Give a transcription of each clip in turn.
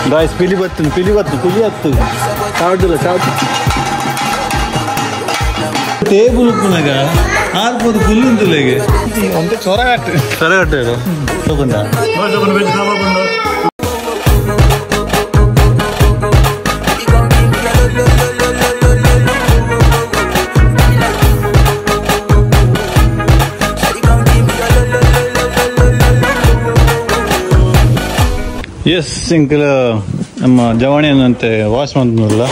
Guys पिली बत्तु चावटिಲ್ಲ table ಉಪ್ಪುನಾಗ ಆರ್ಪದು full ಉಂಟುಲೆಗೆ ಒಂದೇ ಚೊರಗಟ್ಟೆ ತಗೊಂಡ ಎಸ್ ಇಂಕಲ ನಮ್ಮ ಜವಾಣಿಯನ್ನಂತೆ ವಾಶ್ ಮಾಡ್ದಲ್ಲ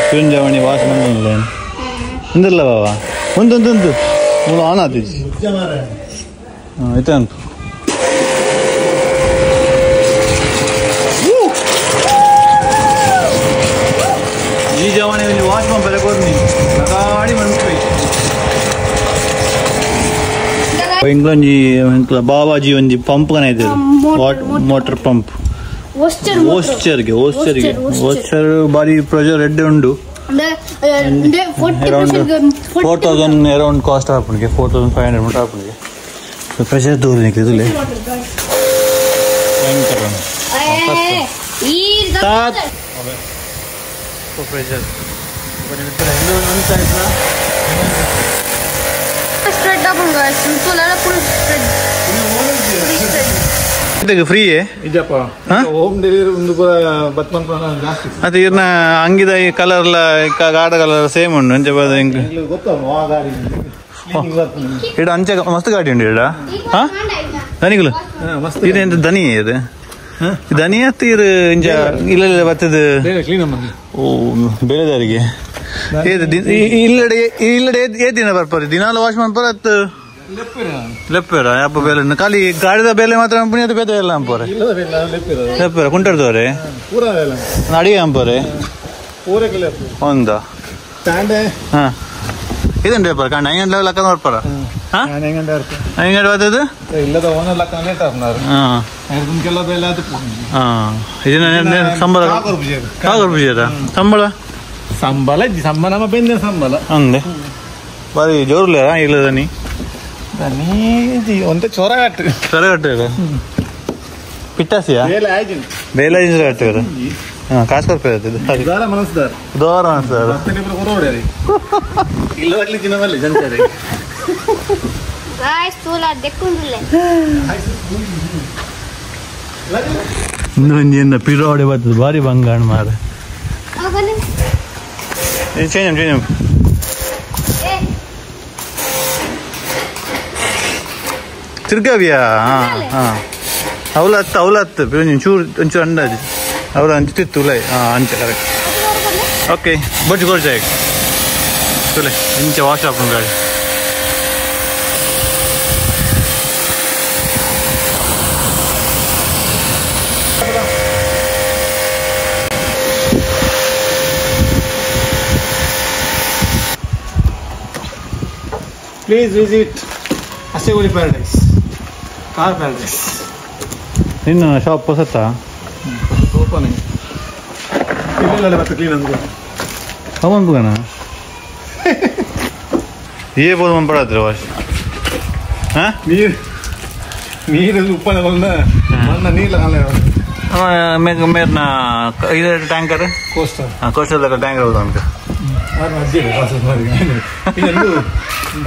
ಫಿಲ್ಮ್ ಜವಾಣಿ ವಾಶ್ ಮಾಡ್ದಲ್ಲ ಒಂದಿಲ್ಲ ಬಾಬಾ ಒಂದು ಆನ್ ಆತೀಜಿ ಆಯ್ತಾ ಅಂತ ಈ ಜವಾಣಿಯಲ್ಲಿ ವಾಶ್ ಮಾಡಿ ಕೊಡ್ನಿ ಗಾಡಿ ಮಾಡ್ತೀವಿ ಇಂಗ್ಲಂಜಿ ಬಾಬಾಜಿ ಒಂಜಿ ಪಂಪ್ ಕನ ಇದೆ ಮೋಟರ್ ಪಂಪ್ ಓಸ್ಚರ್ ಬಾರಿ ಪ್ರೆಷರ್ ಎಡ್ಡೆ ಉಂಡು ಅರೌಂಡ್ 4000 ಅರೌಂಡ್ ಕಾಸ್ಟ್ ಆಪುನಿಗೆ 4500 ಮುಟ ಆಪುನಿಗೆ ಪ್ರೆಷರ್ ದೂರ ನಿಕ್ಕಿದುಲೆ pressure straight up guys simple ala full straight ಇದಕ್ಕೆ ಫ್ರೀ ಇದಪ್ಪ ಹೋಮ್ ಡೆಲಿವರಿ ಒಂದು ಬತ್ಮನ್ ಜಾಸ್ತಿ ಅದು ಇರ್ನ ಅಂಗಿದ ಈ ಕಲರ್ ಗಾಢ ಕಲರ್ ಸೇಮ್ ಉಂಡು ಅಂಚೆ ಬಾದ ಹಿಂಗೆ ಇಡ ಅಂಚೆ ಮಸ್ತ್ ಗಾಡಿ ಉಂಡು ಇಡ ಹಾ ದನಿಗಳು ಇದೆಂತ ದನಿ ಇದು ದನಿ ಹತ್ತು ಇರು ಇಂಚ ಇಲ್ಲ ಬರ್ತದೆ ಓ ಬೇಳೆದಾರಿಗೆ ಇಲ್ಲಡೆ ದಿನ ಬರ್ಪಾರಿ ದಿನಾಲು ವಾಶ್ ಮಾಡ್ಬಾರತ್ತು ಲೆಪ್ಪೇರ ಯಪ್ಪ ಬೇಲೆ ಖಾಲಿ ಗಾಡಿದ ಬೇಲೆ ಮಾತ್ರ ಪುಣ್ಯದ ಬೇದ ಎಲ್ಲ ಅಂಪೋರೆ ಲೆಪ್ಪೇರ ಕುಂಟರ್ದವ್ರೆ ಅಡಿಗೆ ಅಂಪೋರೆ ಒಂದ ಹಾ ಇದೇನು ರೇಪರ್ ಕಂಡು ಐದು ಲೆಕ್ಕ ನೋಡ್ಪಾರ ಐದು ಬರ್ತದೆ ಇದನ್ನ ಸಂಬಳ ನಮ್ಮ ಬೆಂದ ಸಂಬಳ ಅಂದೆ ಬಾರಿ ಜೋರ್ಲೆ ಇಲ್ಲ ದನಿ ಒಂದೇ ಚೊರಗಟ್ಟೆ ಪಿಟ್ಟಾಸಿಯಾ ಬೇಲೆ ಕಟ್ಟೆ ಕಾಸು ರೂಪಾಯಿ ದೋರ ಇನ್ನೊಂದು ಪಿರೋಡೆ ಬರ್ತದೆ ಬಾರಿ ಬಂಗಾಣ ಮಾರ ಚೇಂಜ್ ತಿರ್ಗವ್ಯಾ ಹಾಂ ಅವಲತ್ತು ಒಂಚೂರು ಅಂದಾಜು ಅವಳ ಅಂಚುತ್ತಿತ್ತು ತುಲೆ ಅಂಚೆ ಕರೆಕ್ಟ್ ಓಕೆ ಬಡ್ಜ್ ಕೊಡ್ಜಾಯ್ ತುಲೆ ಇಂಚೆ ವಾಶ್ ಆಪ್ ಗಾಡಿ Please visit Aseguri Paradise, Car Paradise. ಇನ್ನು ಶಾಪ್ ಹೊಸತ್ತಾ ಓಪನ್ ಇಲ್ಲ ಮತ್ತೆ ಕ್ಲೀನ್ ಅಂದ್ಕೊ ಅವನ್ ಬುಗನ ಏ ಬೋದು ಮನ್ ಪಡಾದ್ರೆ ವಾಶ್ ಹಾ ನೀರು ಉಪ್ಪನ ಮಣ್ಣ ನೀರ್ಲ ಮೇರ್ನ ಇದು ಟ್ಯಾಂಕರ್ ಕೋಸ್ಟಲ್ ಟ್ಯಾಂಕರ್ ಹೌದು ಅಂತ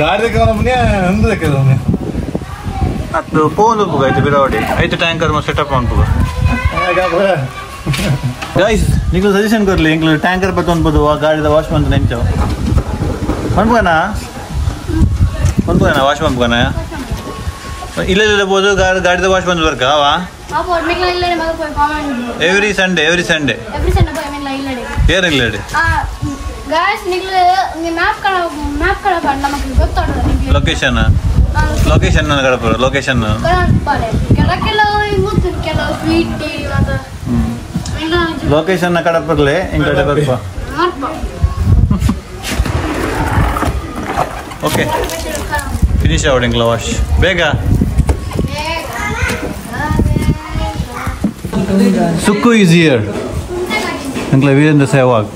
ಗಾಡಿ ಅದು ಫೋನ್ ಉಪ್ಪು ಆಯ್ತು ಬಿರಾವಡಿ ಆಯ್ತು ಟ್ಯಾಂಕರ್ ಸೆಟಪ್ ಮಾಡ್ಬೋದು ಗೈಸ್ ನೀವು ಸಜೆಷನ್ ಕೊಡ್ಲಿ ಇಂಗ್ಲು ಟ್ಯಾಂಕರ್ ಬತ್ತು ಅನ್ಬೋದು ಗಾಡಿದ ವಾಶ್ ಮಾಡ್ದು ನೆಂಚು ಅನ್ಬೋಣ ವಾಶ್ ಮಾಡ್ಬೋಣ ಇಲ್ಲ ಬೋದು ಗಾಡಿದ ವಾಶ್ ಬಂದು ಬರ್ಕ ಅವ ಎವ್ರಿ ಸಂಡೇ ಏನಿಲ್ಲ ಲೊಕೇಶನ್ ಕಡಪುರ ಲೊಕೇಶನ್ ಲೊಕೇಶನ್ ಕಡಪರ್ಲೆ ಹಿಂಗ್ ಕಡೆ ಬರ್ಪ ಓಕೆ ಫಿನಿಶ್ ಔಟ್ ವಾಶ್ ಬೇಗ ಸುಕ್ಕು ಈಸ್ ಹಿಯರ್ ಅಂಕ್ಲ ವೀರೇಂದ್ರ ಸೆಹ್ವಾಗ್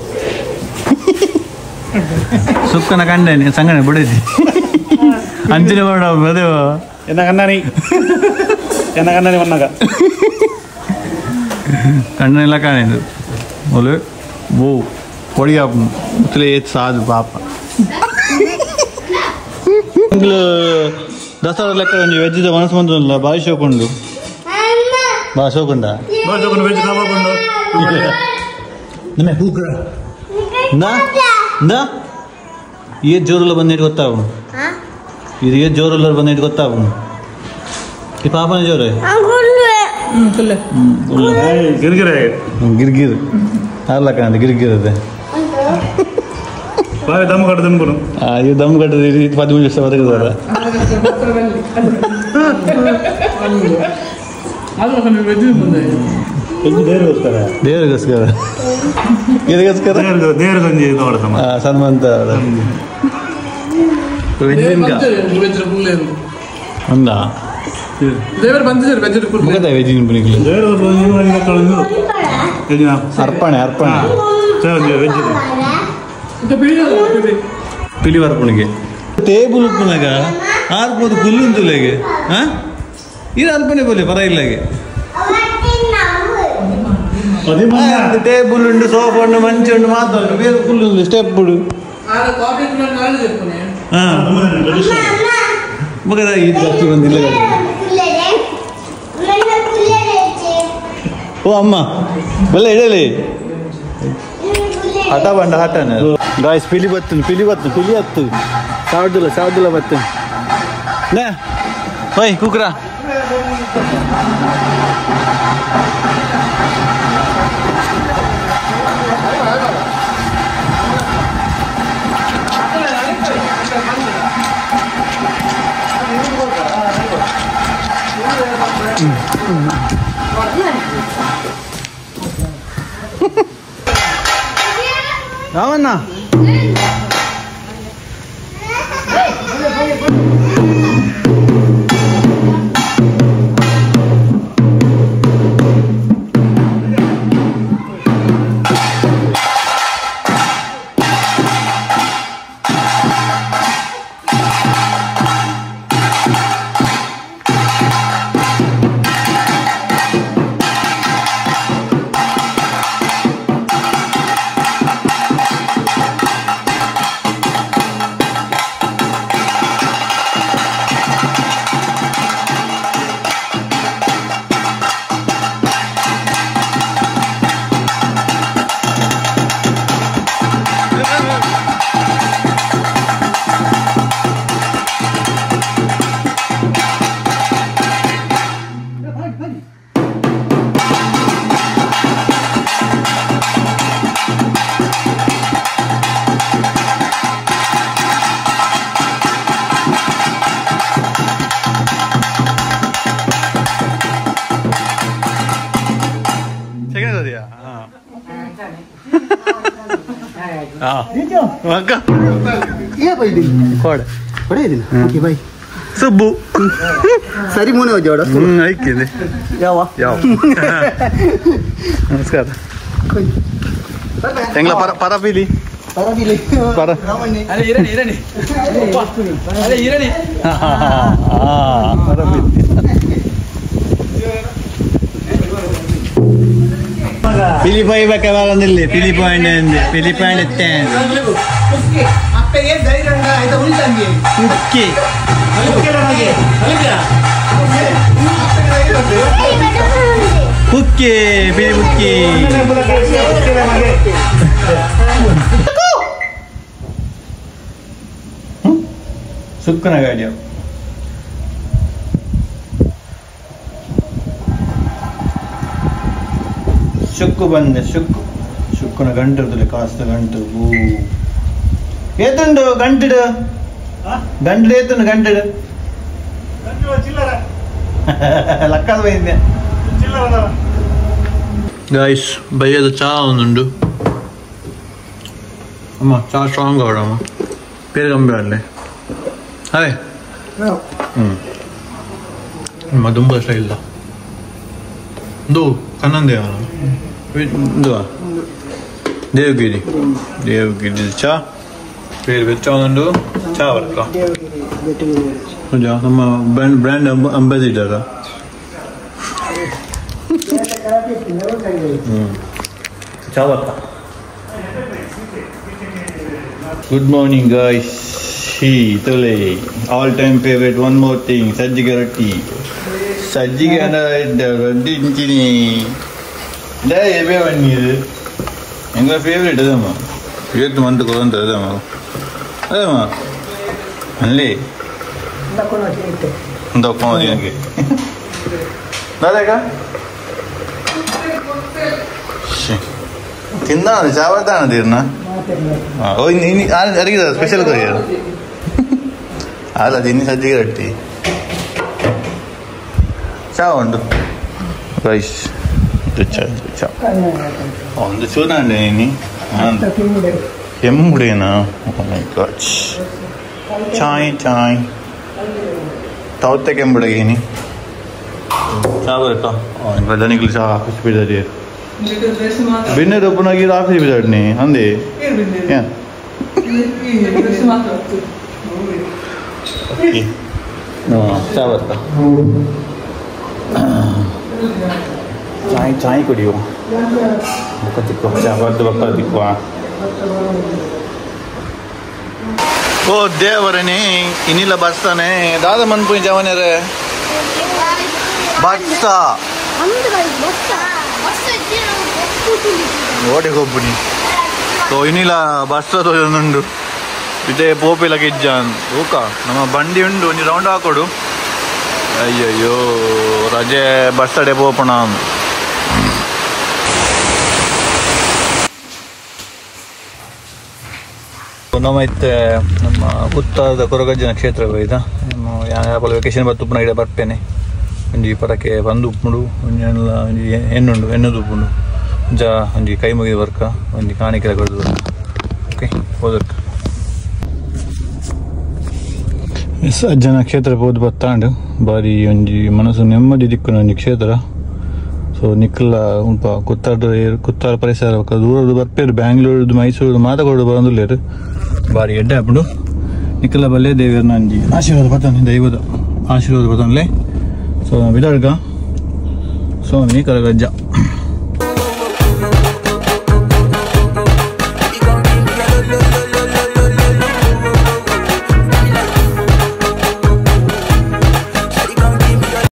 ಸುಕ್ಕನ ಕಂಡೇನೆ ಸಂಗನೆ ಬಿಡಿಸಿ ಅಂಚಿನ ಮಾಡ ಮದುವೆ ಎನ್ನ ಕಣ್ಣಾನಿ ಮಣ್ಣಾಗ ಕಣ್ಣೆಲ್ಲ ಕಾಣಿದ್ದು ಒಲೆ ಓ ಹೊಡಿಯ ಮುತ್ತಲೇ ಸಾಧು ಪಾಪ ದಸರಾ ಲೆಕ್ಕ ಒಂದು ವೆಜ್ಜಿದ ಮನಸ್ಸು ಬಂದಲ್ಲ ಬಾಯಿ ಶೋಕೊಂಡು ಶೋಕೊಂಡ ವೆಜ್ ಕಬಾಕೊಂಡು ಏತ್ ಜೋರುಲ್ಲ ಬಂದಿಟ್ಟು ಗೊತ್ತಾವು ಇದು ಏತ್ ಜೋರುಲ್ಲ ಬಂದಿಟ್ಟು ಗೊತ್ತಾವು ಈ ಪಾಪನ ಜೋರು ಗಿರ್ಗಿರ ಗಿರ್ಗಿರ್ ಅಲ್ಲ ಕಾಣ ಗಿರ್ಗಿರ್ ಅದೇ ದಮ್ ಕಟ್ಟ ದಮ್ಗುರು ಇದು ದಮ್ ಕಟ್ಟದ 13 ವರ್ಷ ಬದುಕಿದಾರ ದೇವರಿಗೋಸ್ಕರ ಸನ್ಮಂತ ಒಂದ ಅರ್ಪಣೆ ಅರ್ಪಣೆ ಪಿಲಿ ಅರ್ಪಣೆಗೆ ಟೇಬಲ್ ಉಪ್ಪುನಾಗ ಆರ್ಬೋದು ಕುಲ್ಲುಂತುಲೆಗೆ ಇದು ಅರ್ಪಣೆ ಬೋಲೆ ಪರ ಇಲ್ಲಗೆ ಟೇಬಲ್ ಉಂಡು ಸೋಫಾ ಉಂಡು ಮಂಚ ಉಂಡು ಮಾತಾಡು ಬೇರೆ ಫುಲ್ ಉಂಡು ಸ್ಟೆಪ್ ಉಂಡು ಮಗದ ಇದು ಅಷ್ಟು ಬಂದಿಲ್ಲ ಓ ಅಮ್ಮ ಬೆಲ್ಲ ಇಡಲಿ ಹಠ ಬಂಡ ಹಠನ ಗಾಯ್ಸ್ ಪಿಲಿ ಹತ್ತು ಸಾವಿರದಿಲ್ಲ ಬತ್ತು ನೇ ಹೋಯ್ ಕುಕ್ರ రావన్నా ಸುಬ್ಬು ಸರಿ ಮೂನೆ ಜೋಡ ಐಕಿದೆ ಯಾವ ನಮಸ್ಕಾರ ಹೆಂಗ್ಲ ಪರ ಪೀಲಿ ಪರ Pilipay ba kawalan nila? Pilipay na hindi. Pilipay na 10. Okay. Okay. Pilipay. Suka na gaya. ಶುಕ್ಕು ಬಂದೆ ಶುಕ್ಕನ ಗಂಟೆ ಕಾಸ್ತ ಗಂಟು ಏತುಂಡು ಗಂಟೆಡು ಏತುಂಡು ಗಂಟೆಡು ಲಕ್ಕದ ಬೈದ್ದೆ ಗಾಯ್ಸ್ ಬೈಯದ ಚಾ ಒಂದುಂಡು ಅಮ್ಮ ಚಾ ಸ್ಟ್ರಾಂಗ್ ಅವಡಮ್ಮ ಬೇರೆ ಗಂಬೆ ಅಲ್ಲೇ ಅದೇ ತುಂಬ ಇಷ್ಟ ಇಲ್ಲ ಇದು ಕನ್ನಂದೇವನ ದೇವಗಿರಿ ಚಾ ಬೇರೆ ಬೆಚ್ಚ ಒಂದುಂಡು ಚಾ ಬರ್ಕ ನಮ್ಮ brand ambassador Chavata. Good morning, guys. Tole. All-time favorite. One more thing. Sajjiga roti. Sajjiga roti inchini. Da ebe vanniru. Enga favorite adama. Ivittu mandu kodanta adama. Adama. Anle. Ndakko adiyange. Nadeka? ತಿಂದಾನ ಚಾವರ್ತಾನ ತೀರ್ನ ಅಡಿಗೆ special courier ಅಲ್ಲ ತಿನ್ನಿ ಸಜ್ಜಿಗೆ ರೊಟ್ಟಿ ಚಾ ಉಂಟು rice ಚಾ ಒಂದು ಚೂರಂಡೆ ನೀನು ಕೆಮ್ಮುಡೇನಾ ಚಾಯ್ ಚಾಯ್ ತವತ್ತೆ ಕೆಂಬುಡಗೇನಿ ಚಾ ಬರട്ടോ ಪ್ರಧಾನಿಗಳು ಚಾ ಹಾಕಿಸ್ಬಿಡ್ತಾರೆ बिन्ने तो पुनः की रात ही बिजड़नी अंधे क्या चावता चाय चाय कुड़ियो बक्का दिक्को चावत बक्का दिक्को ओ देवरने इनिला बस्ताने दादा मन पुई जावने रे बस्ता ಓಡಿ ಹೋಗ್ಬಿಡಿ ಸೊ ಇನ್ನಿಲ್ಲ ಬಸ್ ತೊಂದುಂಡು ಇದೇ ಪೋಪಿಲ ಗಿಜ್ಜಾನ್ ಓಕ ನಮ್ಮ ಬಂಡಿ ಉಂಡು ಒಂದು ರೌಂಡ್ ಹಾಕೊಡು ಅಯ್ಯಯ್ಯೋ ರಜೆ ಬರ್ತಡೆ ಪೋಪಣ ನಮ್ಮ ಇತ್ತೆ ನಮ್ಮ ಉತ್ತರದ ಕೊರಗಜ್ಜನ ಕ್ಷೇತ್ರ ಇದ ಯಾಪಲ ವೆಕೇಶನ್ ಬತ್ತು ಪುನಃ ಇಡ ಬರ್ತೇನೆ ಒಂಜಿ ಪರಕ್ಕೆ ಬಂದು ಉಪ್ಪುಂಡು ಒಂಜಿ ಎಣ್ಣುಂಡು ಎಣ್ಣದು ಉಪ್ಪುಂಡು ಜಾ ಒಂಜಿ ಕೈ ಮುಗಿದ ವರ್ಕ ಒಂಜಿ ಕಾಣಿಕೆ ಕೊಡೋದು ಓಕೆ ಹೋದರ್ಕ ಎಸ್ ಅಜ್ಜನ ಕ್ಷೇತ್ರ ಹೋದ್ ಬತ್ತಾಂಡು ಬಾರಿ ಒಂಜಿ ಮನಸ್ಸು ನೆಮ್ಮದಿ ದಿಕ್ಕುನ ಒಂಜಿ ಕ್ಷೇತ್ರ ಸೊ ನಿಕ್ಕಲ ಉಂಪ ಕುತ್ತಾರ ಪರಿಸರ ದೂರದ್ದು ಬರ್ಪೇರು ಬ್ಯಾಂಗ್ಳೂರ್ದು ಮೈಸೂರು ಮಾತಾಡೋದು ಬಂದುಲ್ಲೇರು ಬಾರಿ ಎಡ್ಡೆ ಹಾಕೊಂಡು ನಿಕ್ಕಲ ಬಲ್ಲೆ ದೇವಿಯರ್ನ ಒಂಜಿ ಆಶೀರ್ವಾದ ಬರ್ತಾನೆ ದೈವದ ಆಶೀರ್ವಾದ ಬರ್ತಾನಲ್ಲೇ ಸೊ ವಿದರ್ಗ ಸೊ ನೀ ಕರಗಜ್ಜ